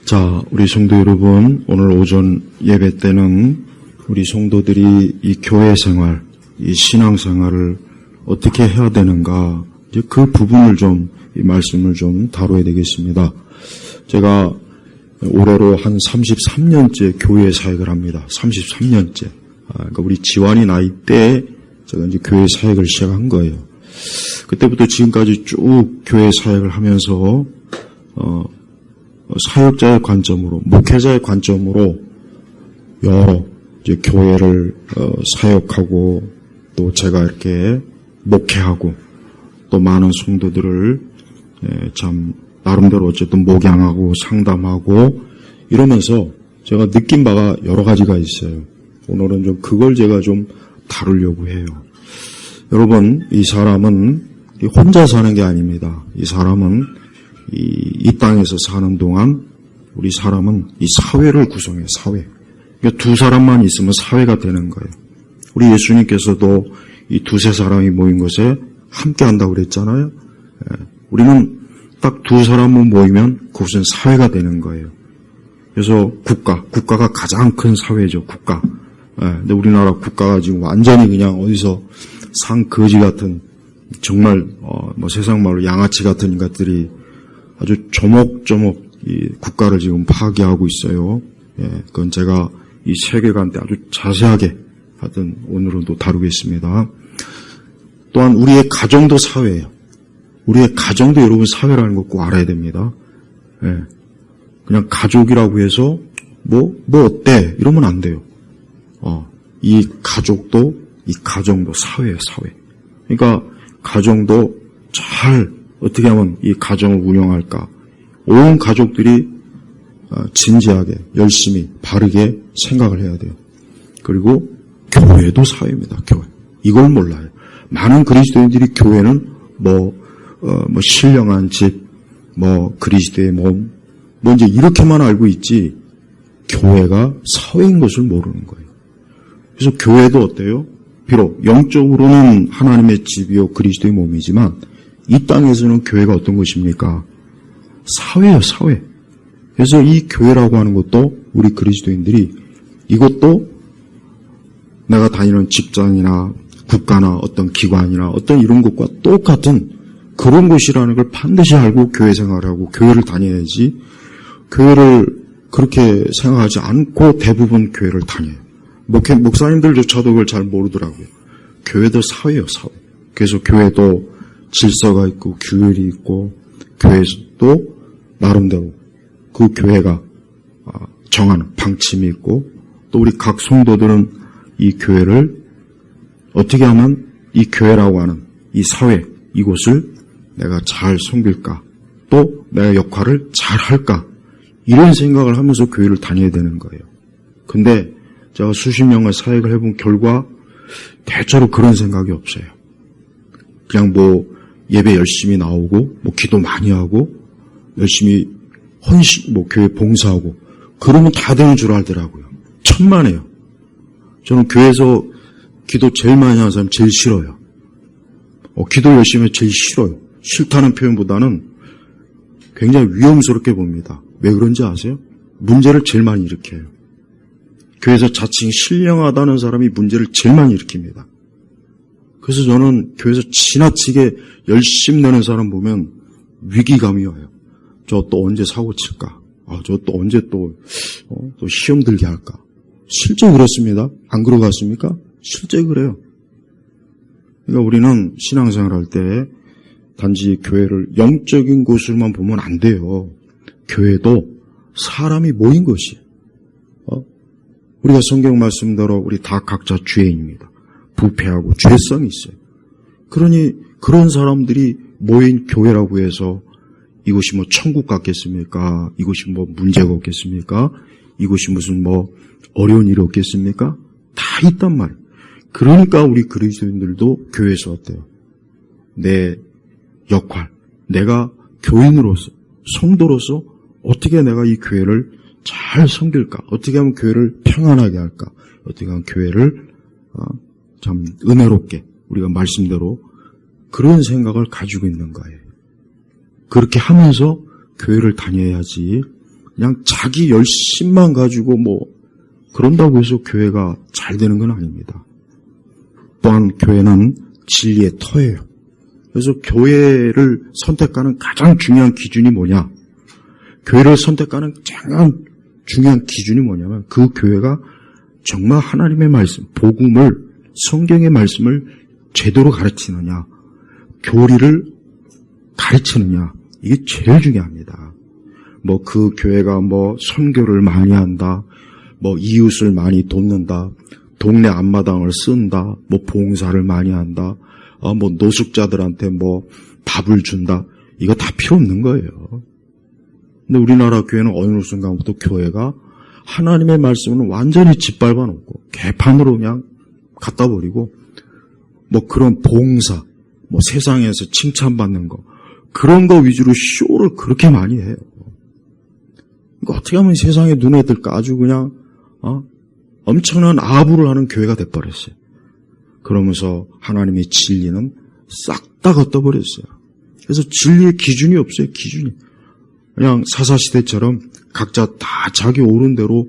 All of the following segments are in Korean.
자, 우리 성도 여러분, 오늘 오전 예배 때는 우리 성도들이 이 교회 생활, 이 신앙 생활을 어떻게 해야 되는가, 이제 그 부분을 이 말씀을 다뤄야 되겠습니다. 제가 올해로 한 33년째 교회 사역을 합니다. 33년째. 그러니까 우리 지환이 나이 때 제가 이제 교회 사역을 시작한 거예요. 그때부터 지금까지 쭉 교회 사역을 하면서, 사역자의 관점으로, 목회자의 관점으로 여러 이제 교회를 사역하고 또 제가 이렇게 목회하고 또 많은 성도들을 참 나름대로 어쨌든 목양하고 상담하고 이러면서 제가 느낀 바가 여러 가지가 있어요. 오늘은 그걸 제가 다루려고 해요. 여러분, 이 사람은 혼자 사는 게 아닙니다. 이 사람은 이 땅에서 사는 동안 우리 사람은 이 사회를 구성해요. 사회. 그러니까 두 사람만 있으면 사회가 되는 거예요. 우리 예수님께서도 이 두세 사람이 모인 것에 함께 한다고 그랬잖아요. 우리는 딱 두 사람만 모이면 그것은 사회가 되는 거예요. 그래서 국가가 가장 큰 사회죠. 국가. 근데 우리나라 국가가 지금 완전히 그냥 어디서 산 거지 같은 정말 세상 말로 양아치 같은 인간들이 아주 조목조목 이 국가를 지금 파괴하고 있어요. 그건 제가 이 세계관 때 아주 자세하게 하여튼 오늘은 또 다루겠습니다. 또한 우리의 가정도 사회예요. 우리의 가정도 여러분 사회라는 거 꼭 알아야 됩니다. 그냥 가족이라고 해서 뭐 어때 이러면 안 돼요. 이 가족도 이 가정도 사회예요, 사회. 그러니까 가정도 잘 어떻게 하면 이 가정을 운영할까? 온 가족들이 진지하게, 열심히, 바르게 생각을 해야 돼요. 그리고 교회도 사회입니다, 교회. 이걸 몰라요. 많은 그리스도인들이 교회는 신령한 집, 그리스도의 몸, 이제 이렇게만 알고 있지, 교회가 사회인 것을 모르는 거예요. 그래서 교회도 어때요? 비록 영적으로는 하나님의 집이요, 그리스도의 몸이지만, 이 땅에서는 교회가 어떤 것입니까? 사회예요, 사회. 그래서 이 교회라고 하는 것도 우리 그리스도인들이 이것도 내가 다니는 직장이나 국가나 어떤 기관이나 어떤 이런 것과 똑같은 그런 곳이라는 걸 반드시 알고 교회 생활하고 교회를 다녀야지 교회를 그렇게 생각하지 않고 대부분 교회를 다녀요. 목사님들조차도 그걸 잘 모르더라고요. 교회도 사회예요, 사회. 그래서 교회도 질서가 있고 규율이 있고 교회도 나름대로 그 교회가 정하는 방침이 있고 또 우리 각 성도들은 이 교회를 어떻게 하면 이 교회라고 하는 이 사회 이곳을 내가 잘 섬길까 또 내가 역할을 잘 할까 이런 생각을 하면서 교회를 다녀야 되는 거예요. 근데 제가 수십 년간 사역을 해본 결과 대체로 그런 생각이 없어요. 그냥 예배 열심히 나오고, 기도 많이 하고, 열심히 교회 봉사하고, 그러면 다 되는 줄 알더라고요. 천만에요. 저는 교회에서 기도 제일 많이 하는 사람 제일 싫어요. 기도 열심히 제일 싫어요. 싫다는 표현보다는 굉장히 위험스럽게 봅니다. 왜 그런지 아세요? 문제를 제일 많이 일으켜요. 교회에서 자칭 신령하다는 사람이 문제를 제일 많이 일으킵니다. 그래서 저는 교회에서 지나치게 열심히 내는 사람 보면 위기감이 와요. 저 또 언제 사고 칠까? 저 또 언제 또 시험 들게 할까? 실제 그렇습니다. 안 그러고 갔습니까? 실제 그래요. 그러니까 우리는 신앙생활 할 때 단지 교회를 영적인 곳으로만 보면 안 돼요. 교회도 사람이 모인 것이에요. 우리가 성경 말씀대로 우리 다 각자 죄인입니다. 부패하고 죄성이 있어요. 그러니 그런 사람들이 모인 교회라고 해서 이곳이 천국 같겠습니까? 이곳이 문제가 없겠습니까? 이곳이 무슨 어려운 일이 없겠습니까? 다 있단 말이에요. 그러니까 우리 그리스도인들도 교회에서 어때요? 내 역할, 내가 교인으로서, 성도로서 어떻게 내가 이 교회를 잘 섬길까? 어떻게 하면 교회를 평안하게 할까? 어떻게 하면 교회를 참 은혜롭게 우리가 말씀대로 그런 생각을 가지고 있는 거예요. 그렇게 하면서 교회를 다녀야지 그냥 자기 열심만 가지고 뭐 그런다고 해서 교회가 잘 되는 건 아닙니다. 또한 교회는 진리의 터예요. 그래서 교회를 선택하는 가장 중요한 기준이 뭐냐? 교회를 선택하는 가장 중요한 기준이 뭐냐면 그 교회가 정말 하나님의 말씀, 복음을, 성경의 말씀을 제대로 가르치느냐, 교리를 가르치느냐, 이게 제일 중요합니다. 뭐 그 교회가 뭐 선교를 많이 한다, 뭐 이웃을 많이 돕는다, 동네 앞마당을 쓴다, 뭐 봉사를 많이 한다, 뭐 노숙자들한테 뭐 밥을 준다, 이거 다 필요 없는 거예요. 근데 우리나라 교회는 어느 순간부터 교회가 하나님의 말씀은 완전히 짓밟아 놓고 개판으로 그냥 갖다 버리고 뭐 그런 봉사, 뭐 세상에서 칭찬받는 거 그런 거 위주로 쇼를 그렇게 많이 해요. 그러니까 어떻게 하면 세상에 눈에 들까? 아주 그냥 엄청난 아부를 하는 교회가 돼버렸어요. 그러면서 하나님의 진리는 싹 다 걷어버렸어요. 그래서 진리의 기준이 없어요. 기준이. 그냥 사사시대처럼 각자 다 자기 옳은 대로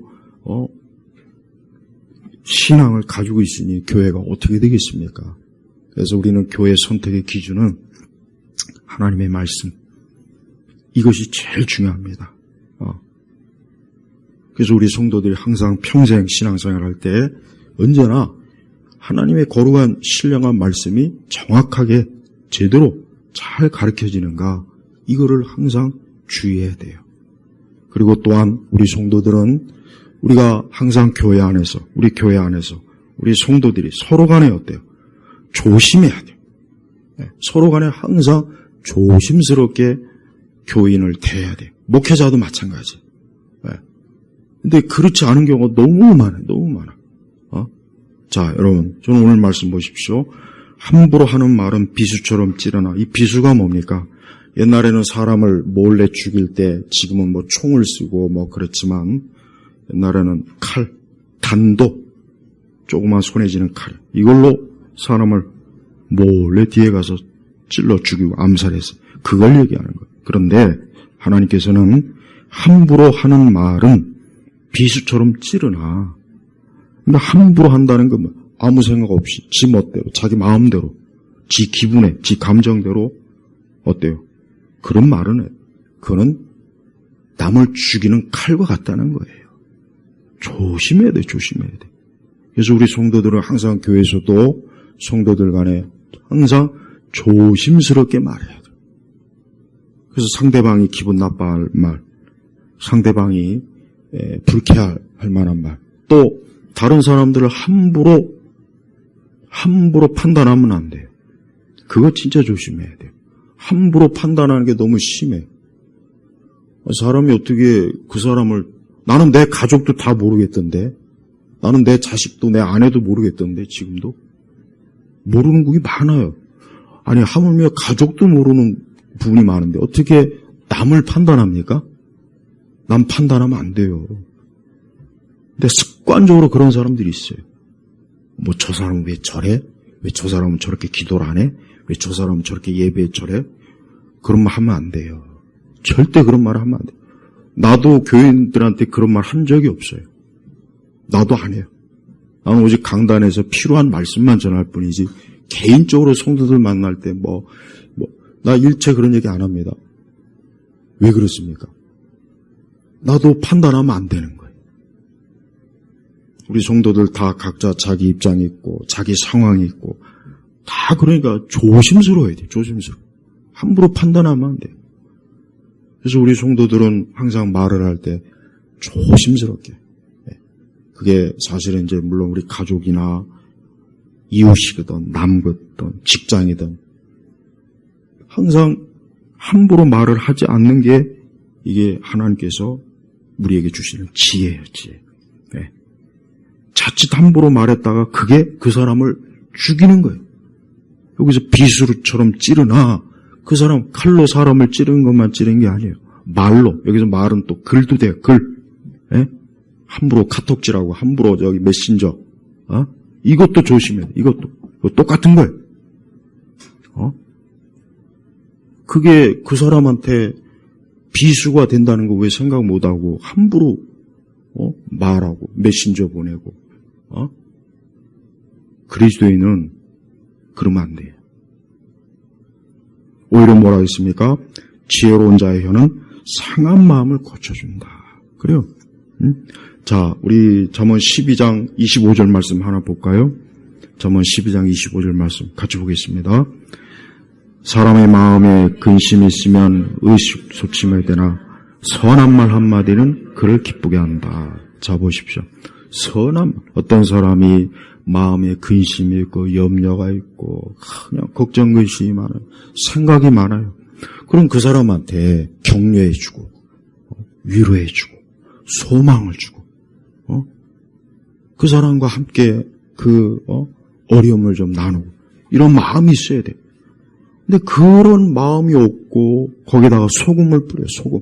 신앙을 가지고 있으니 교회가 어떻게 되겠습니까? 그래서 우리는 교회 선택의 기준은 하나님의 말씀, 이것이 제일 중요합니다. 그래서 우리 성도들이 항상 평생 신앙생활 할 때 언제나 하나님의 거룩한 신령한 말씀이 정확하게 제대로 잘 가르쳐지는가, 이거를 항상 주의해야 돼요. 그리고 또한 우리 성도들은 우리가 항상 교회 안에서, 우리 교회 안에서 우리 성도들이 서로 간에 어때요? 조심해야 돼요. 서로 간에 항상 조심스럽게 교인을 대해야 돼요. 목회자도 마찬가지. 근데 그렇지 않은 경우가 너무 많아요. 너무 많아. 자, 여러분, 저는 오늘 말씀 보십시오. 함부로 하는 말은 비수처럼 찌르나. 이 비수가 뭡니까? 옛날에는 사람을 몰래 죽일 때, 지금은 뭐 총을 쓰고 뭐 그렇지만, 옛날에는 칼, 단도, 조그만 손에 쥐는 칼, 이걸로 사람을 몰래 뒤에 가서 찔러 죽이고 암살했어요. 그걸 얘기하는 거예요. 그런데 하나님께서는 함부로 하는 말은 비수처럼 찌르나. 근데 함부로 한다는 건 아무 생각 없이 지 멋대로, 자기 마음대로, 지 기분에, 지 감정대로 어때요? 그런 말은 그거는 남을 죽이는 칼과 같다는 거예요. 조심해야 돼, 조심해야 돼. 그래서 우리 성도들은 항상 교회에서도 성도들 간에 항상 조심스럽게 말해야 돼. 그래서 상대방이 기분 나빠할 말, 상대방이 불쾌할 만한 말, 또 다른 사람들을 함부로 판단하면 안 돼요. 그거 진짜 조심해야 돼요. 함부로 판단하는 게 너무 심해. 사람이 어떻게 그 사람을, 나는 내 가족도 다 모르겠던데, 나는 내 자식도 내 아내도 모르겠던데, 지금도 모르는 국이 많아요. 아니, 하물며 가족도 모르는 부분이 많은데 어떻게 남을 판단합니까? 남 판단하면 안 돼요. 근데 습관적으로 그런 사람들이 있어요. 뭐 저 사람은 왜 저래? 왜 저 사람은 저렇게 기도를 안 해? 왜 저 사람은 저렇게 예배에 저래? 그런 말 하면 안 돼요. 절대 그런 말을 하면 안 돼요. 나도 교인들한테 그런 말 한 적이 없어요. 나도 안 해요. 나는 오직 강단에서 필요한 말씀만 전할 뿐이지 개인적으로 성도들 만날 때 나 일체 그런 얘기 안 합니다. 왜 그렇습니까? 나도 판단하면 안 되는 거예요. 우리 성도들 다 각자 자기 입장이 있고 자기 상황이 있고 다 그러니까 조심스러워야 돼요. 조심스러워. 함부로 판단하면 안 돼요. 그래서 우리 성도들은 항상 말을 할 때 조심스럽게. 그게 사실은 이제 물론 우리 가족이나 이웃이든 남거든 직장이든 항상 함부로 말을 하지 않는 게 이게 하나님께서 우리에게 주시는 지혜예요. 지혜. 네. 자칫 함부로 말했다가 그게 그 사람을 죽이는 거예요. 여기서 비수처럼 찌르나 그 사람 칼로 사람을 찌르는 것만 찌르는 게 아니에요. 말로. 여기서 말은 또 글도 돼요. 글. 네? 함부로 카톡질하고 함부로 저기 메신저. 이것도 조심해야 돼. 이것도 똑같은 거예요. 그게 그 사람한테 비수가 된다는 거 왜 생각 못하고 함부로 말하고 메신저 보내고 그리스도인은 그러면 안 돼요. 오히려 뭐라 했습니까? 지혜로운 자의 혀는 상한 마음을 고쳐준다. 그래요? 자, 우리 잠언 12장 25절 말씀 하나 볼까요? 잠언 12장 25절 말씀 같이 보겠습니다. 사람의 마음에 근심이 있으면 의식소침해야 되나 선한 말 한마디는 그를 기쁘게 한다. 자, 보십시오. 어떤 사람이 마음에 근심이 있고 염려가 있고 그냥 걱정 근심이 많아요. 생각이 많아요. 그럼 그 사람한테 격려해주고 위로해주고 소망을 주고 그 사람과 함께 그 어려움을 좀 나누고 이런 마음이 있어야 돼요. 근데 그런 마음이 없고 거기다가 소금을 뿌려요. 소금.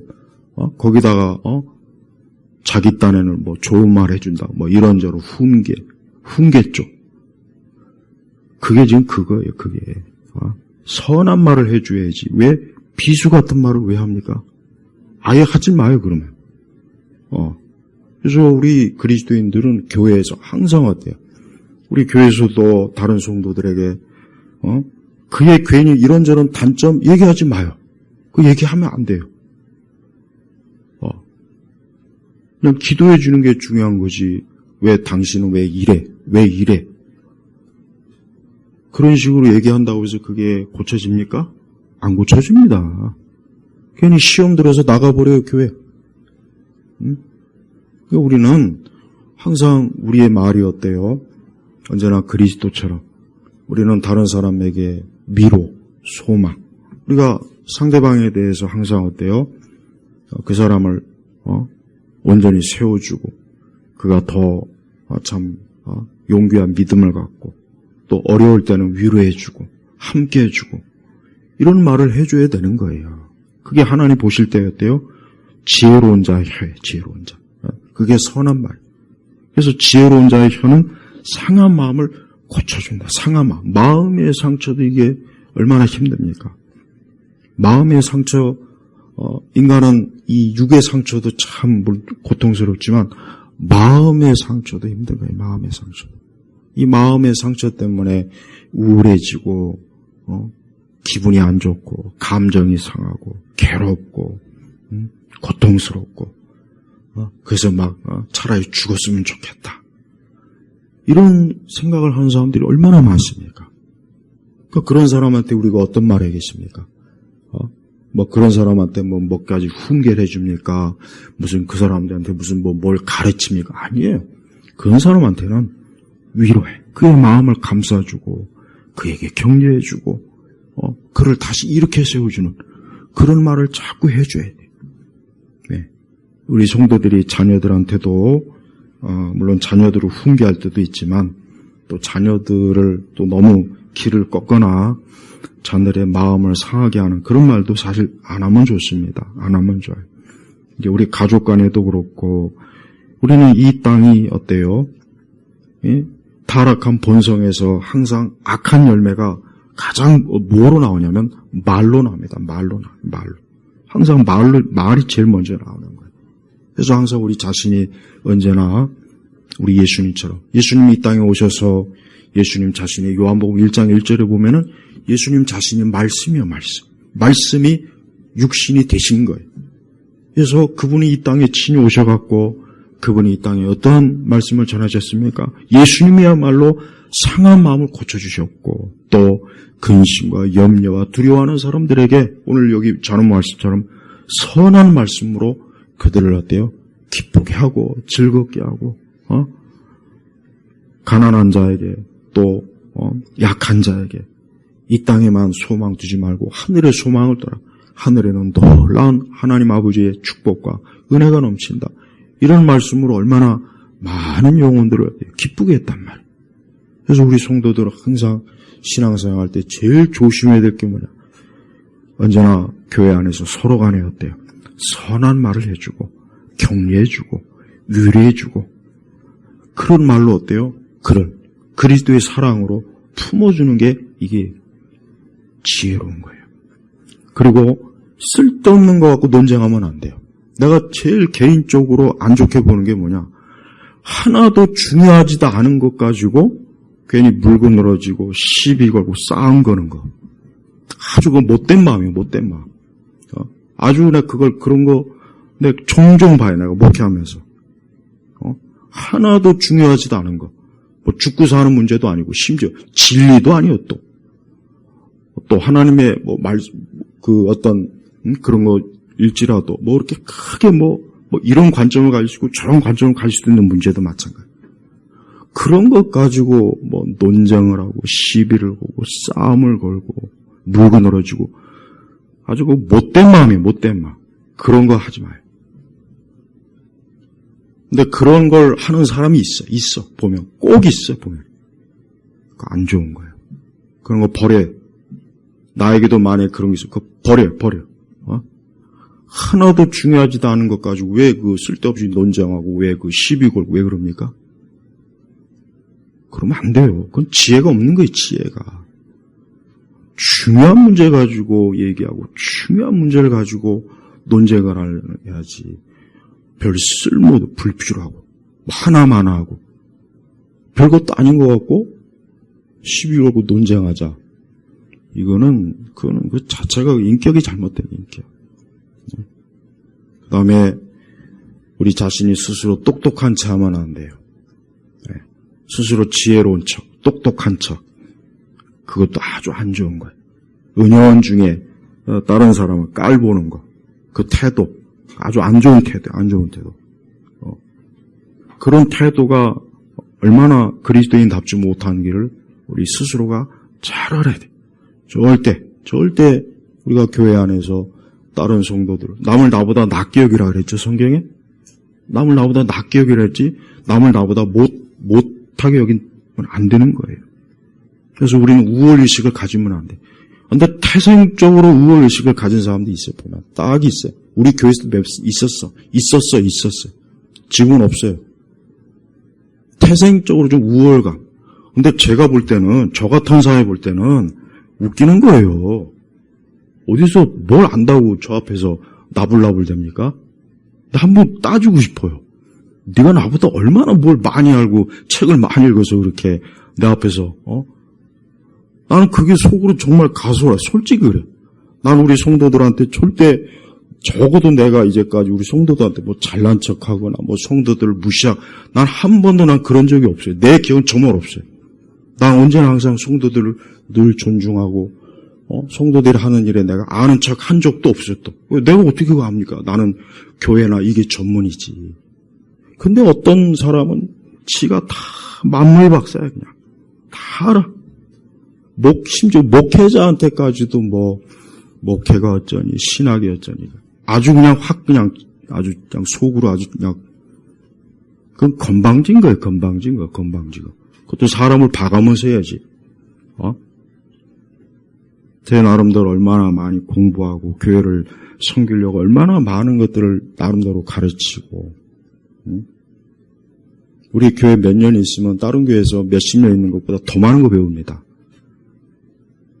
거기다가 자기 딴에는 뭐 좋은 말 해준다. 뭐 이런저런 훈계 쪽. 그게 지금 그거예요. 그게 선한 말을 해줘야지. 왜 비수 같은 말을 왜 합니까? 아예 하지 마요. 그러면. 그래서 우리 그리스도인들은 교회에서 항상 어때요? 우리 교회에서도 다른 성도들에게 그의 괜히 이런저런 단점 얘기하지 마요. 그 얘기하면 안 돼요. 그냥 기도해 주는 게 중요한 거지. 왜 당신은 왜 이래? 왜 이래? 그런 식으로 얘기한다고 해서 그게 고쳐집니까? 안 고쳐집니다. 괜히 시험 들어서 나가버려요, 교회. 우리는 항상 우리의 말이 어때요? 언제나 그리스도처럼 우리는 다른 사람에게 위로, 소망. 우리가 상대방에 대해서 항상 어때요? 그 사람을 온전히 세워주고 그가 더 참 용기와 믿음을 갖고 또 어려울 때는 위로해주고 함께해주고 이런 말을 해줘야 되는 거예요. 그게 하나님 보실 때 어때요? 지혜로운 자의 혀에 지혜로운 자. 그게 선한 말. 그래서 지혜로운 자의 혀는 상한 마음을 고쳐준다. 상한 마음. 마음의 상처도 이게 얼마나 힘듭니까? 마음의 상처, 인간은 이 육의 상처도 참 고통스럽지만 마음의 상처도 힘든 거예요. 마음의 상처. 이 마음의 상처 때문에 우울해지고 기분이 안 좋고 감정이 상하고 괴롭고 고통스럽고 그래서 막 차라리 죽었으면 좋겠다. 이런 생각을 하는 사람들이 얼마나 많습니까? 그러니까 그런 사람한테 우리가 어떤 말을 하겠습니까? 뭐 그런 사람한테 뭐 까지 훈계를 해줍니까? 무슨 그 사람들한테 무슨 뭘 가르칩니까? 아니에요. 그런 사람한테는 위로해. 그의 마음을 감싸주고 그에게 격려해주고 그를 다시 일으켜 세워주는 그런 말을 자꾸 해줘야 돼. 네. 우리 성도들이 자녀들한테도 물론 자녀들을 훈계할 때도 있지만 또 자녀들을 또 너무 길을 꺾거나 자녀들의 마음을 상하게 하는 그런 말도 사실 안 하면 좋습니다. 안 하면 좋아요. 이제 우리 가족 간에도 그렇고 우리는 이 땅이 어때요? 예? 타락한 본성에서 항상 악한 열매가 가장 뭐로 나오냐면 말로 나옵니다. 말로. 항상 말이 제일 먼저 나오는 거예요. 그래서 항상 우리 자신이 언제나 우리 예수님처럼 예수님이 이 땅에 오셔서 예수님 자신이 요한복음 1장 1절에 보면은 예수님 자신이 말씀이요, 말씀. 말씀이 육신이 되신 거예요. 그래서 그분이 이 땅에 친히 오셔갖고 그분이 이 땅에 어떠한 말씀을 전하셨습니까? 예수님이야말로 상한 마음을 고쳐주셨고 또 근심과 염려와 두려워하는 사람들에게 오늘 여기 전한 말씀처럼 선한 말씀으로 그들을 어때요? 기쁘게 하고 즐겁게 하고 가난한 자에게 또 약한 자에게 이 땅에만 소망 두지 말고 하늘의 소망을 떠라. 하늘에는 놀라운 하나님 아버지의 축복과 은혜가 넘친다. 이런 말씀으로 얼마나 많은 영혼들을 기쁘게 했단 말이에요. 그래서 우리 성도들은 항상 신앙생활 할 때 제일 조심해야 될 게 뭐냐. 언제나 교회 안에서 서로 간에 어때요? 선한 말을 해주고 격려해주고 위로해주고 그런 말로 어때요? 그를 그리스도의 사랑으로 품어주는 게 이게 지혜로운 거예요. 그리고 쓸데없는 거 갖고 논쟁하면 안 돼요. 내가 제일 개인적으로 안 좋게 보는 게 뭐냐. 하나도 중요하지도 않은 것 가지고 괜히 물고 늘어지고 시비 걸고 싸움 거는 거. 아주 그 못된 마음이에요. 못된 마음. 아주 내가 그런 거 내가 종종 봐요. 내가 목회하면서. 하나도 중요하지도 않은 거. 뭐 죽고 사는 문제도 아니고 심지어 진리도 아니에요. 또 하나님의 뭐 어떤 그런 거일지라도 뭐 이렇게 크게 뭐 이런 관점을 가지고 저런 관점을 가질 수도 있는 문제도 마찬가지. 그런 것 가지고 뭐 논쟁을 하고 시비를 걸고 싸움을 걸고 물고 늘어지고 아주 그 못된 마음이에요. 못된 마음. 그런 거 하지 마요. 근데 그런 걸 하는 사람이 있어. 보면. 꼭 있어, 보면. 안 좋은 거예요. 그런 거 버려요. 나에게도 만약에 그런 게 있어. 그거 버려. 하나도 중요하지도 않은 것 가지고 왜 그 쓸데없이 논쟁하고 왜 그 시비 걸고 왜 그럽니까? 그러면 안 돼요. 그건 지혜가 없는 거예요, 지혜가. 중요한 문제 가지고 얘기하고 중요한 문제를 가지고 논쟁을 해야지. 별 쓸모도 불필요하고 하나만 하고 별것도 아닌 것 같고 시비 걸고 논쟁하자. 그거는 그 자체가 인격이 잘못된 인격. 그 다음에 우리 자신이 스스로 똑똑한 체 하면 안 돼요. 스스로 지혜로운 척, 똑똑한 척. 그것도 아주 안 좋은 거예요. 은연 중에 다른 사람을 깔보는 거. 그 태도. 아주 안 좋은 태도. 그런 태도가 얼마나 그리스도인답지 못한기를 우리 스스로가 잘 알아야 돼. 절대 우리가 교회 안에서 다른 성도들, 남을 나보다 낮게 여기라 그랬죠, 성경에? 남을 나보다 낮게 여기라 했지, 남을 나보다 못하게 여기면 안 되는 거예요. 그래서 우리는 우월의식을 가지면 안 돼. 근데 태생적으로 우월의식을 가진 사람도 있어요, 보면. 딱 있어요. 우리 교회에서도 있었어요. 지금은 없어요. 태생적으로 좀 우월감. 근데 제가 볼 때는, 저 같은 사람이 볼 때는 웃기는 거예요. 어디서 뭘 안다고 저 앞에서 나불나불 됩니까? 한번 따지고 싶어요. 네가 나보다 얼마나 뭘 많이 알고 책을 많이 읽어서 그렇게 내 앞에서 나는 그게 속으로 정말 가소라. 솔직히 그래. 난 우리 성도들한테 절대 적어도 내가 이제까지 우리 성도들한테 뭐 잘난 척하거나 뭐 성도들을 무시하고 난 한 번도 난 그런 적이 없어요. 내 기억은 정말 없어요. 난 언제나 항상 성도들을 늘 존중하고 성도들이 하는 일에 내가 아는 척 한 적도 없어요. 또 내가 어떻게 그거 합니까? 나는 교회나 이게 전문이지. 근데 어떤 사람은 지가 다 만물박사야. 그냥 다 알아. 심지어 목회자한테까지도 뭐 목회가 어쩌니 신학이 어쩌니 아주 그냥 아주 그냥 속으로 아주 그냥 그건 건방진 거예요. 건방진 거. 그것도 사람을 봐가면서 해야지. 제 나름대로 얼마나 많이 공부하고 교회를 섬기려고 얼마나 많은 것들을 나름대로 가르치고 우리 교회 몇 년 있으면 다른 교회에서 몇십 년 있는 것보다 더 많은 거 배웁니다.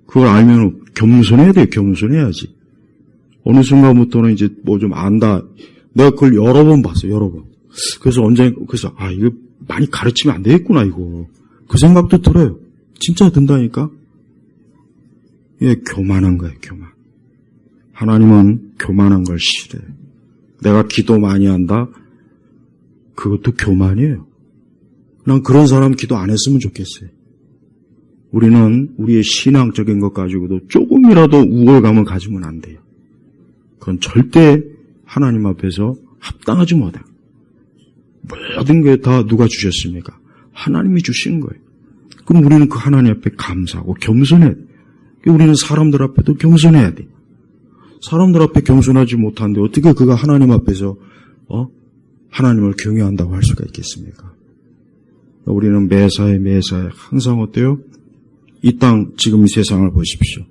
그걸 알면 겸손해야 돼요. 겸손해야지. 어느 순간부터는 이제 뭐 좀 안다. 내가 그걸 여러 번 봤어요. 여러 번. 그래서 이거 많이 가르치면 안 되겠구나 이거. 그 생각도 들어요. 진짜 든다니까. 교만한 거예요. 교만. 하나님은 교만한 걸 싫어해요. 내가 기도 많이 한다. 그것도 교만이에요. 난 그런 사람 기도 안 했으면 좋겠어요. 우리는 우리의 신앙적인 것 가지고도 조금이라도 우월감을 가지면 안 돼요. 그건 절대 하나님 앞에서 합당하지 못해요. 모든 게 다 누가 주셨습니까? 하나님이 주신 거예요. 그럼 우리는 그 하나님 앞에 감사하고 겸손해야 돼요. 우리는 사람들 앞에도 겸손해야 돼요. 사람들 앞에 겸손하지 못하는데 어떻게 그가 하나님 앞에서 하나님을 경외한다고 할 수가 있겠습니까? 우리는 매사에 항상 어때요? 이 땅 지금 이 세상을 보십시오.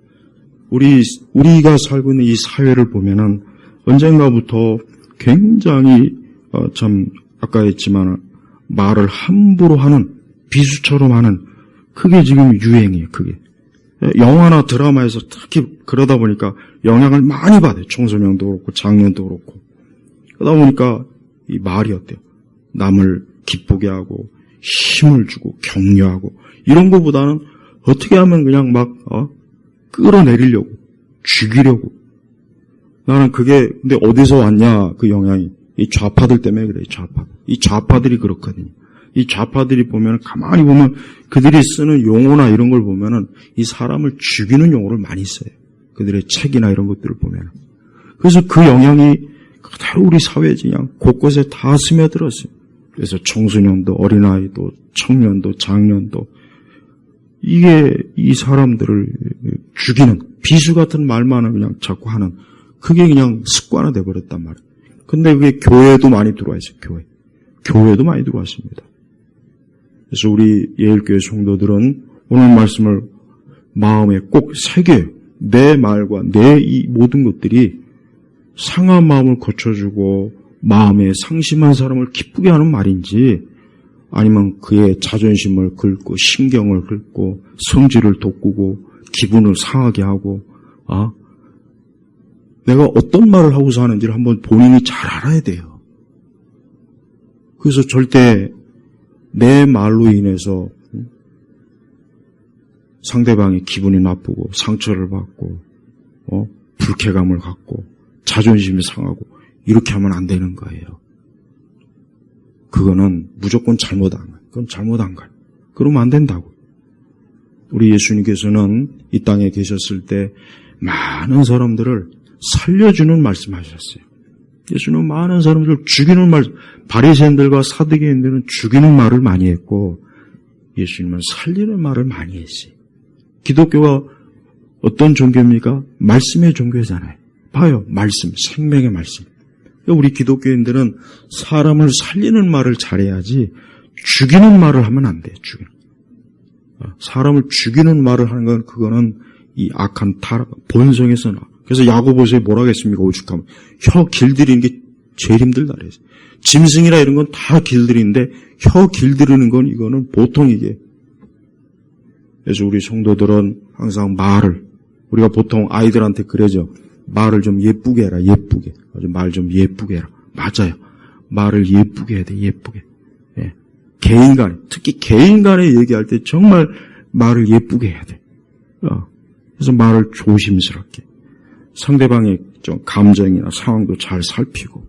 우리가 살고 있는 이 사회를 보면은 언젠가부터 굉장히 참 아까 했지만 말을 함부로 하는 비수처럼 하는 그게 지금 유행이에요. 그게 영화나 드라마에서 특히 그러다 보니까 영향을 많이 받아요. 청소년도 그렇고 장년도 그렇고. 그러다 보니까 이 말이 어때요? 남을 기쁘게 하고 힘을 주고 격려하고 이런 것보다는 어떻게 하면 그냥 막 끌어내리려고 죽이려고. 나는 그게 근데 어디서 왔냐 그 영향이. 이 좌파들 때문에 그래요. 좌파. 이 좌파들이 그렇거든요. 이 좌파들이 보면 가만히 보면 그들이 쓰는 용어나 이런 걸 보면은 이 사람을 죽이는 용어를 많이 써요. 그들의 책이나 이런 것들을 보면. 그래서 그 영향이 그대로 우리 사회에 그냥 곳곳에 다 스며들었어요. 그래서 청소년도 어린아이도 청년도 장년도 이게 이 사람들을 죽이는 비수 같은 말만은 그냥 자꾸 하는 그게 그냥 습관화돼 버렸단 말이에요. 근데 그게 교회에도 많이 들어와 있어요. 교회에도 많이 들어왔습니다. 그래서 우리 예일교회 성도들은 오늘 말씀을 마음에 꼭 새겨요. 내 말과 내 이 모든 것들이 상한 마음을 고쳐주고 마음에 상심한 사람을 기쁘게 하는 말인지 아니면 그의 자존심을 긁고 신경을 긁고 성질을 돋구고 기분을 상하게 하고 내가 어떤 말을 하고서 하는지를 한번 본인이 잘 알아야 돼요. 그래서 절대 내 말로 인해서 상대방이 기분이 나쁘고 상처를 받고 불쾌감을 갖고 자존심이 상하고 이렇게 하면 안 되는 거예요. 그거는 무조건 잘못한 거예요. 그건 잘못한 거예요. 그러면 안 된다고. 우리 예수님께서는 이 땅에 계셨을 때 많은 사람들을 살려주는 말씀하셨어요. 예수님은 많은 사람들을 죽이는 말, 바리새인들과 사두개인들은 죽이는 말을 많이 했고 예수님은 살리는 말을 많이 했어요. 기독교가 어떤 종교입니까? 말씀의 종교잖아요. 봐요. 말씀, 생명의 말씀. 우리 기독교인들은 사람을 살리는 말을 잘해야지 죽이는 말을 하면 안 돼요. 사람을 죽이는 말을 하는 건 그거는 이 악한 타락, 본성에서 나. 그래서 야고보서에 뭐라고 했습니까? 오죽하면 혀 길들이는 게 제일 힘들다 그랬어요. 짐승이나 이런 건 다 길들이는데 혀 길들이는 건 이거는 보통 이게. 그래서 우리 성도들은 항상 말을 우리가 보통 아이들한테 그러죠. 말을 좀 예쁘게 해라. 예쁘게. 말 좀 예쁘게 해라. 맞아요. 말을 예쁘게 해야 돼. 예쁘게. 예. 개인 간에 특히 개인 간에 얘기할 때 정말 말을 예쁘게 해야 돼. 그래서 말을 조심스럽게. 상대방의 좀 감정이나 상황도 잘 살피고.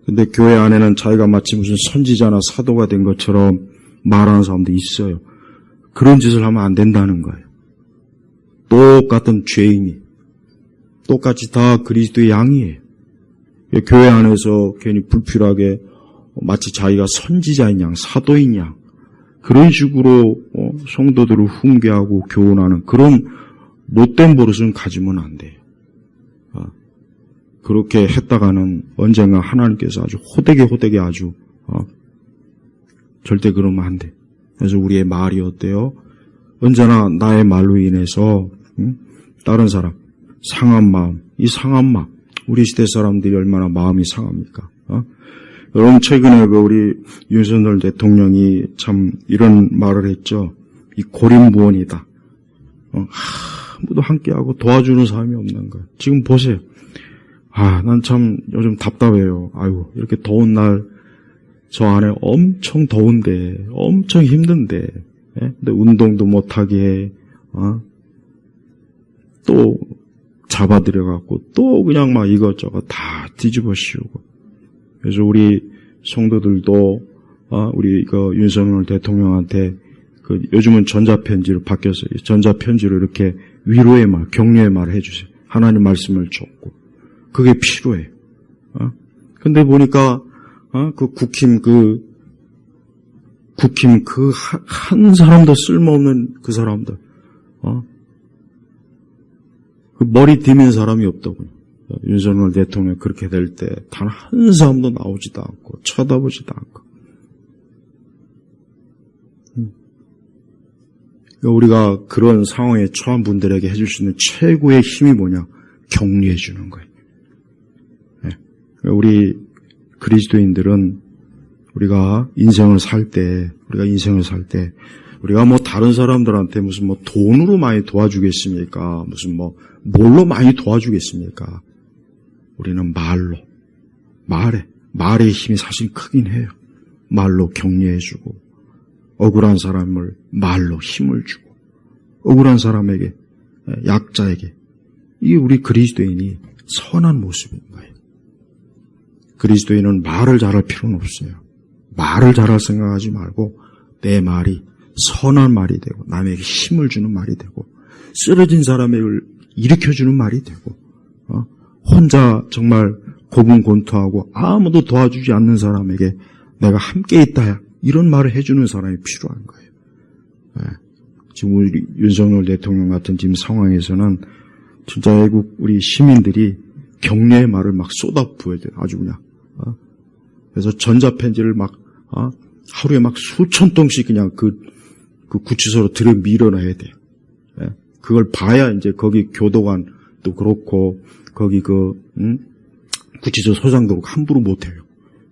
근데 교회 안에는 자기가 마치 무슨 선지자나 사도가 된 것처럼 말하는 사람도 있어요. 그런 짓을 하면 안 된다는 거예요. 똑같은 죄인이 똑같이 다 그리스도의 양이에요. 교회 안에서 괜히 불필요하게 마치 자기가 선지자인 양, 사도인 양 그런 식으로 성도들을 훈계하고 교훈하는 그런 못된 버릇은 가지면 안 돼요. 그렇게 했다가는 언젠가 하나님께서 아주 호되게 아주 절대 그러면 안 돼. 그래서 우리의 말이 어때요? 언제나 나의 말로 인해서 다른 사람 상한 마음, 이 상한 마음 우리 시대 사람들이 얼마나 마음이 상합니까? 여러분 최근에 우리 윤석열 대통령이 참 이런 말을 했죠. 이 고립무원이다. 아무도 함께하고 도와주는 사람이 없는 거예요. 지금 보세요. 난 참 요즘 답답해요. 아이고 이렇게 더운 날 저 안에 엄청 더운데 엄청 힘든데 근데 운동도 못하게 또 잡아들여갖고 또 그냥 막 이것저것 다 뒤집어 씌우고 그래서 우리 성도들도 우리 윤석열 대통령한테 요즘은 전자편지로 바뀌었어요. 전자편지로 이렇게 위로의 말, 격려의 말을 해주세요. 하나님 말씀을 줬고 그게 필요해요. 근데 보니까 국힘 한 사람도 쓸모없는 그 사람들 그 머리 디민 사람이 없다고요. 윤석열 대통령 그렇게 될 때 단 한 사람도 나오지도 않고 쳐다보지도 않고 우리가 그런 상황에 처한 분들에게 해줄 수 있는 최고의 힘이 뭐냐? 격려해 주는 거예요. 우리 그리스도인들은 우리가 인생을 살 때 우리가 뭐 다른 사람들한테 무슨 뭐 돈으로 많이 도와주겠습니까? 무슨 뭐 뭘로 많이 도와주겠습니까? 우리는 말로, 말의 힘이 사실 크긴 해요. 말로 격려해주고, 억울한 사람을 말로 힘을 주고, 억울한 사람에게, 약자에게, 이게 우리 그리스도인이 선한 모습인 거예요. 그리스도인은 말을 잘할 필요는 없어요. 말을 잘할 생각하지 말고 내 말이 선한 말이 되고 남에게 힘을 주는 말이 되고 쓰러진 사람을 일으켜주는 말이 되고 혼자 정말 고분곤투하고 아무도 도와주지 않는 사람에게 내가 함께 있다 이런 말을 해주는 사람이 필요한 거예요. 지금 우리 윤석열 대통령 같은 지금 상황에서는 진짜 외국 우리 시민들이 격려의 말을 막 쏟아부어야 돼요. 아주 그냥. 그래서 전자편지를 막 하루에 막 수천 통씩 그냥 그 구치소로 들여 밀어놔야 돼요. 그걸 봐야 이제 거기 교도관도 그렇고 거기 구치소 소장도 함부로 못해요.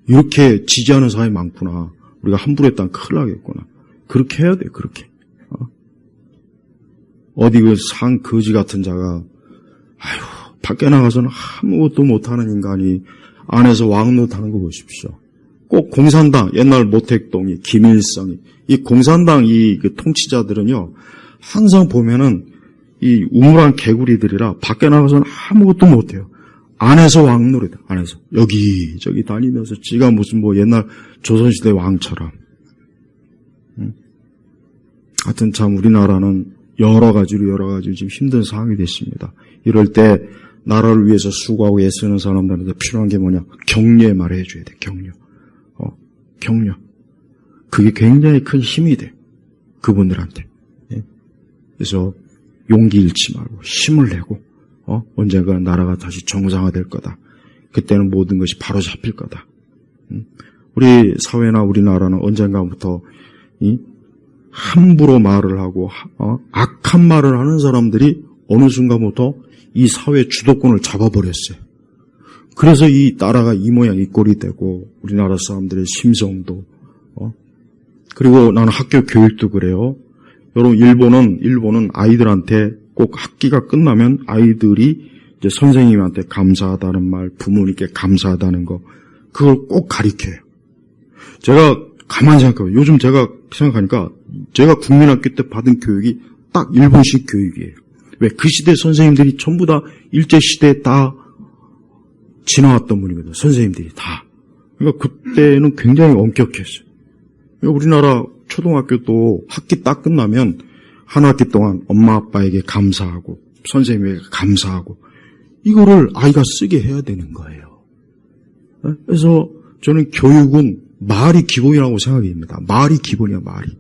이렇게 지지하는 사람이 많구나. 우리가 함부로 했다면 큰일 나겠구나. 그렇게 해야 돼요. 그렇게. 어디 그 상 거지 같은 자가 밖에 나가서는 아무것도 못하는 인간이 안에서 왕노릇하는 거 보십시오. 꼭 공산당, 옛날 모택동이, 김일성이, 이 공산당 그 통치자들은요, 항상 보면은 이 우물한 개구리들이라 밖에 나가서는 아무것도 못해요. 안에서 왕노릇, 안에서. 여기저기 다니면서 지가 무슨 뭐 옛날 조선시대 왕처럼. 하여튼 참 우리나라는 여러 가지로 지금 힘든 상황이 됐습니다. 이럴 때 나라를 위해서 수고하고 애쓰는 사람들한테 필요한 게 뭐냐? 격려의 말을 해줘야 돼. 격려. 그게 굉장히 큰 힘이 돼. 그분들한테. 그래서 용기 잃지 말고 힘을 내고 언젠가 나라가 다시 정상화될 거다. 그때는 모든 것이 바로 잡힐 거다. 우리 사회나 우리나라는 언젠가부터 함부로 말을 하고 악한 말을 하는 사람들이 어느 순간부터 이 사회 주도권을 잡아버렸어요. 그래서 이 나라가 이 모양 이 꼴이 되고 우리나라 사람들의 심성도 그리고 나는 학교 교육도 그래요. 여러분 일본은 아이들한테 꼭 학기가 끝나면 아이들이 이제 선생님한테 감사하다는 말, 부모님께 감사하다는 거 그걸 꼭 가르쳐요. 제가 가만히 생각해요. 요즘 제가 생각하니까 제가 국민학교 때 받은 교육이 딱 일본식 교육이에요. 왜? 그 시대 선생님들이 전부 다 일제시대에 다 지나왔던 분이거든요. 선생님들이 다. 그러니까 그때는 굉장히 엄격했어요. 그러니까 우리나라 초등학교도 학기 딱 끝나면 한 학기 동안 엄마 아빠에게 감사하고 선생님에게 감사하고 이거를 아이가 쓰게 해야 되는 거예요. 그래서 저는 교육은 말이 기본이라고 생각합니다. 말이 기본이야, 말이.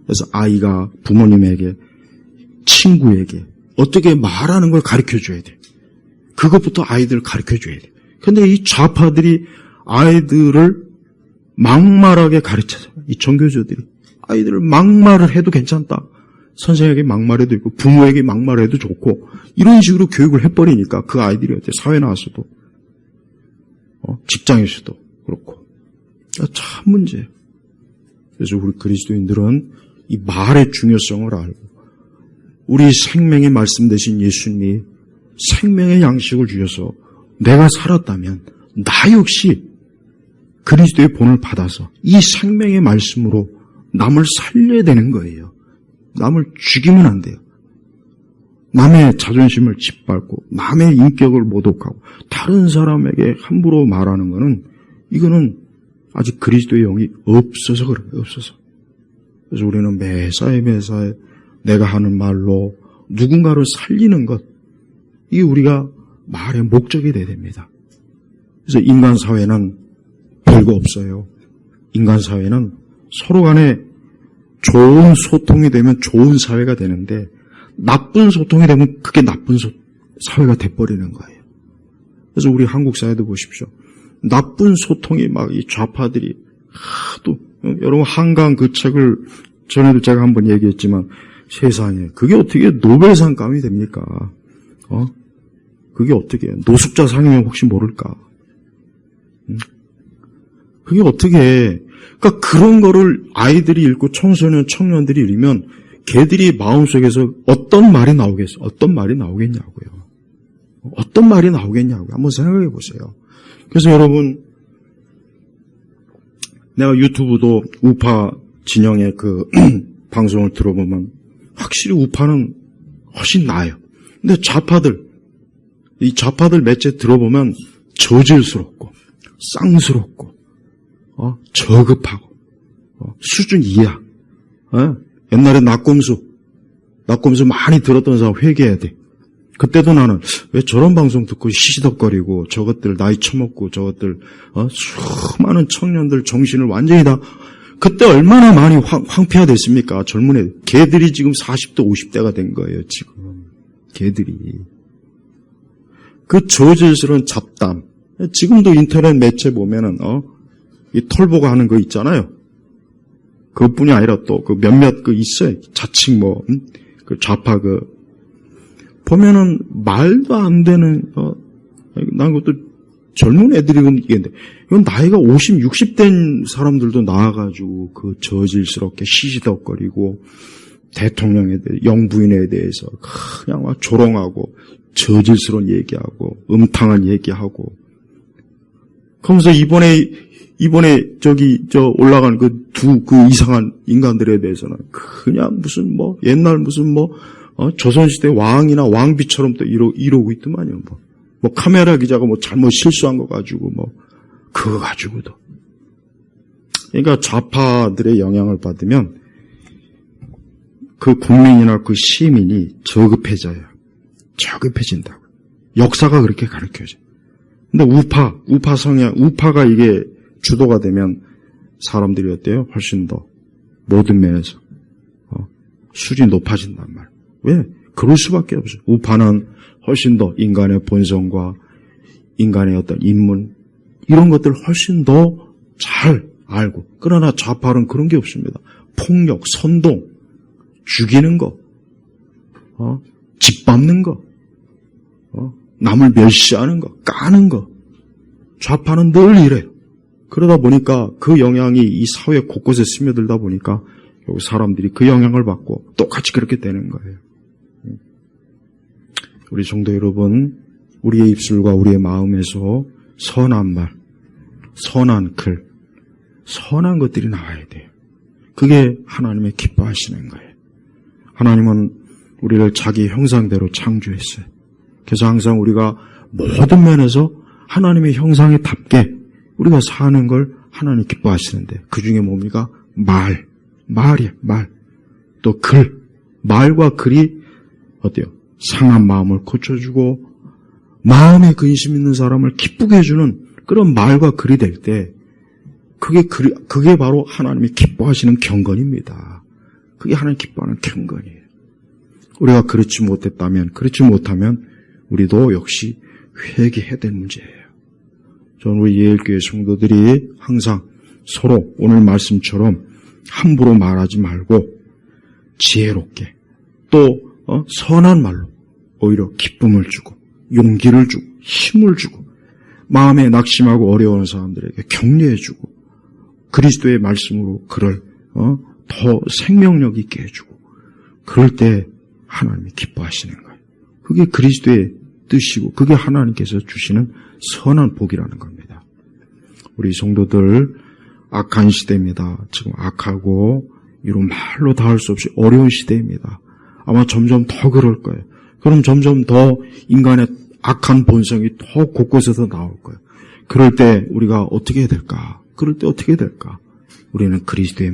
그래서 아이가 부모님에게, 친구에게 어떻게 말하는 걸 가르쳐줘야 돼. 그것부터 아이들을 가르쳐줘야 돼. 근데 이 좌파들이 아이들을 막말하게 가르쳐줘요. 이 정교조들이. 아이들을 막말을 해도 괜찮다. 선생에게 막말해도 있고 부모에게 막말해도 좋고 이런 식으로 교육을 해버리니까 그 아이들이 어때? 사회 나와서도 직장에서도 그렇고 참 문제예요. 그래서 우리 그리스도인들은 이 말의 중요성을 알고 우리 생명의 말씀 되신 예수님이 생명의 양식을 주셔서 내가 살았다면 나 역시 그리스도의 본을 받아서 이 생명의 말씀으로 남을 살려야 되는 거예요. 남을 죽이면 안 돼요. 남의 자존심을 짓밟고 남의 인격을 모독하고 다른 사람에게 함부로 말하는 거는 이거는 아직 그리스도의 영이 없어서 그래요. 없어서. 그래서 우리는 매사에 내가 하는 말로 누군가를 살리는 것 이게 우리가 말의 목적이 돼야 됩니다. 그래서 인간 사회는 별거 없어요. 인간 사회는 서로 간에 좋은 소통이 되면 좋은 사회가 되는데 나쁜 소통이 되면 그게 나쁜 사회가 돼버리는 거예요. 그래서 우리 한국 사회도 보십시오. 나쁜 소통이 막 이 좌파들이 하도 여러분 한강 그 책을 전에도 제가 한번 얘기했지만 세상에 그게 어떻게 노벨상감이 됩니까? 그게 어떻게 노숙자상이면 혹시 모를까? 그게 어떻게 해. 그러니까 그런 거를 아이들이 읽고 청소년, 청년들이 읽으면 걔들이 마음속에서 어떤 말이 나오겠어요? 어떤 말이 나오겠냐고요. 어떤 말이 나오겠냐고요. 한번 생각해 보세요. 그래서 여러분, 내가 유튜브도 우파 진영의 그 방송을 들어보면 확실히 우파는 훨씬 나아요. 근데 이 좌파들 매체 들어보면 저질스럽고 쌍스럽고 저급하고 수준 이하. 옛날에 낙곰수 많이 들었던 사람 회개해야 돼. 그때도 나는 왜 저런 방송 듣고 시시덕거리고 저것들 나이 처먹고 저것들 수많은 청년들 정신을 완전히 다 그때 얼마나 많이 황폐화됐습니까? 젊은 애들. 걔들이 지금 40대 50대가 된 거예요. 지금 걔들이. 그 저질스러운 잡담. 지금도 인터넷 매체 보면은 이 털보고 하는 거 있잖아요. 그것뿐이 아니라 또 그 몇몇 그 있어요. 자칭 그 좌파 보면은 말도 안 되는 난 그것도 젊은 애들이 얘기했는데 이건 나이가 50, 60 된 사람들도 나와가지고 그 저질스럽게 시시덕거리고 대통령에 대해 영부인에 대해서 그냥 막 조롱하고 저질스러운 얘기하고 음탕한 얘기하고 그러면서 이번에 올라간 그 이상한 인간들에 대해서는 그냥 무슨 옛날 무슨 조선시대 왕이나 왕비처럼 또 이러고 있더만요. 카메라 기자가 잘못 실수한 거 가지고 그거 가지고도. 그러니까 좌파들의 영향을 받으면 그 국민이나 그 시민이 저급해져요. 저급해진다고. 역사가 그렇게 가르쳐져. 근데 우파 성향, 우파가 이게 주도가 되면 사람들이 어때요? 훨씬 더 모든 면에서 수준이 높아진단 말이에요. 왜? 그럴 수밖에 없어요. 우파는 훨씬 더 인간의 본성과 인간의 어떤 인문 이런 것들을 훨씬 더 잘 알고 그러나 좌파는 그런 게 없습니다. 폭력, 선동, 죽이는 거, 짓밟는 거, 남을 멸시하는 거, 까는 거 좌파는 늘 이래요. 그러다 보니까 그 영향이 이 사회 곳곳에 스며들다 보니까 사람들이 그 영향을 받고 똑같이 그렇게 되는 거예요. 우리 성도 여러분, 우리의 입술과 우리의 마음에서 선한 말, 선한 글, 선한 것들이 나와야 돼요. 그게 하나님의 기뻐하시는 거예요. 하나님은 우리를 자기 형상대로 창조했어요. 그래서 항상 우리가 모든 면에서 하나님의 형상에 답게 우리가 사는 걸 하나님 기뻐하시는데 그 중에 뭡니까? 말이야, 말. 또 글, 말과 글이 어때요? 상한 마음을 고쳐주고 마음에 근심 있는 사람을 기쁘게 해주는 그런 말과 글이 될 때 그게 바로 하나님이 기뻐하시는 경건입니다. 그게 하나님 기뻐하는 경건이에요. 우리가 그렇지 못하면 우리도 역시 회개해야 될 문제예요. 저는 우리 예일교회 성도들이 항상 서로 오늘 말씀처럼 함부로 말하지 말고 지혜롭게 또 선한 말로 오히려 기쁨을 주고 용기를 주고 힘을 주고 마음에 낙심하고 어려운 사람들에게 격려해 주고 그리스도의 말씀으로 그를 더 생명력 있게 해주고 그럴 때 하나님이 기뻐하시는 거예요. 그게 그리스도의 뜻이고 그게 하나님께서 주시는 선한 복이라는 겁니다. 우리 성도들 악한 시대입니다. 지금 악하고 이런 말로 다 할 수 없이 어려운 시대입니다. 아마 점점 더 그럴 거예요. 그럼 점점 더 인간의 악한 본성이 더 곳곳에서 나올 거예요. 그럴 때 우리가 어떻게 해야 될까? 우리는 그리스도의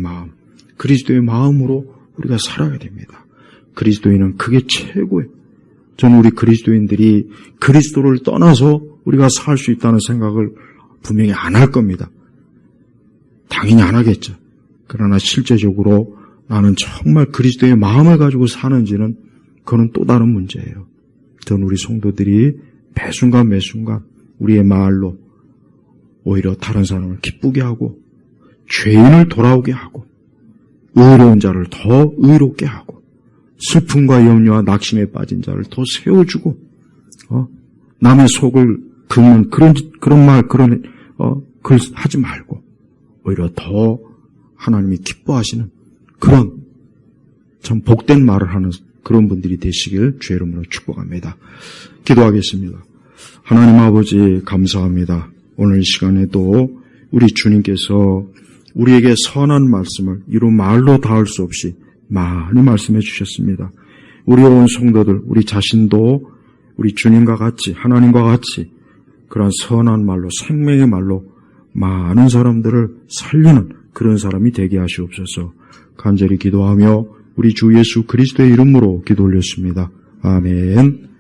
마음으로 우리가 살아야 됩니다. 그리스도인은 그게 최고예요. 저는 우리 그리스도인들이 그리스도를 떠나서 우리가 살 수 있다는 생각을 분명히 안 할 겁니다. 당연히 안 하겠죠. 그러나 실제적으로 나는 정말 그리스도의 마음을 가지고 사는지는 그건 또 다른 문제예요. 저는 우리 성도들이 매순간 우리의 말로 오히려 다른 사람을 기쁘게 하고 죄인을 돌아오게 하고 의로운 자를 더 의롭게 하고 슬픔과 염려와 낙심에 빠진 자를 더 세워주고 남의 속을 긁는 그런 말 글 하지 말고 오히려 더 하나님이 기뻐하시는 그런 참 복된 말을 하는 그런 분들이 되시길 주의 이름으로 축복합니다. 기도하겠습니다. 하나님 아버지 감사합니다. 오늘 이 시간에도 우리 주님께서 우리에게 선한 말씀을 이루 말로 닿을 수 없이 많이 말씀해 주셨습니다. 우리 온 성도들, 우리 자신도 우리 주님과 같이 하나님과 같이 그러한 선한 말로 생명의 말로 많은 사람들을 살리는 그런 사람이 되게 하시옵소서. 간절히 기도하며 우리 주 예수 그리스도의 이름으로 기도 올렸습니다. 아멘.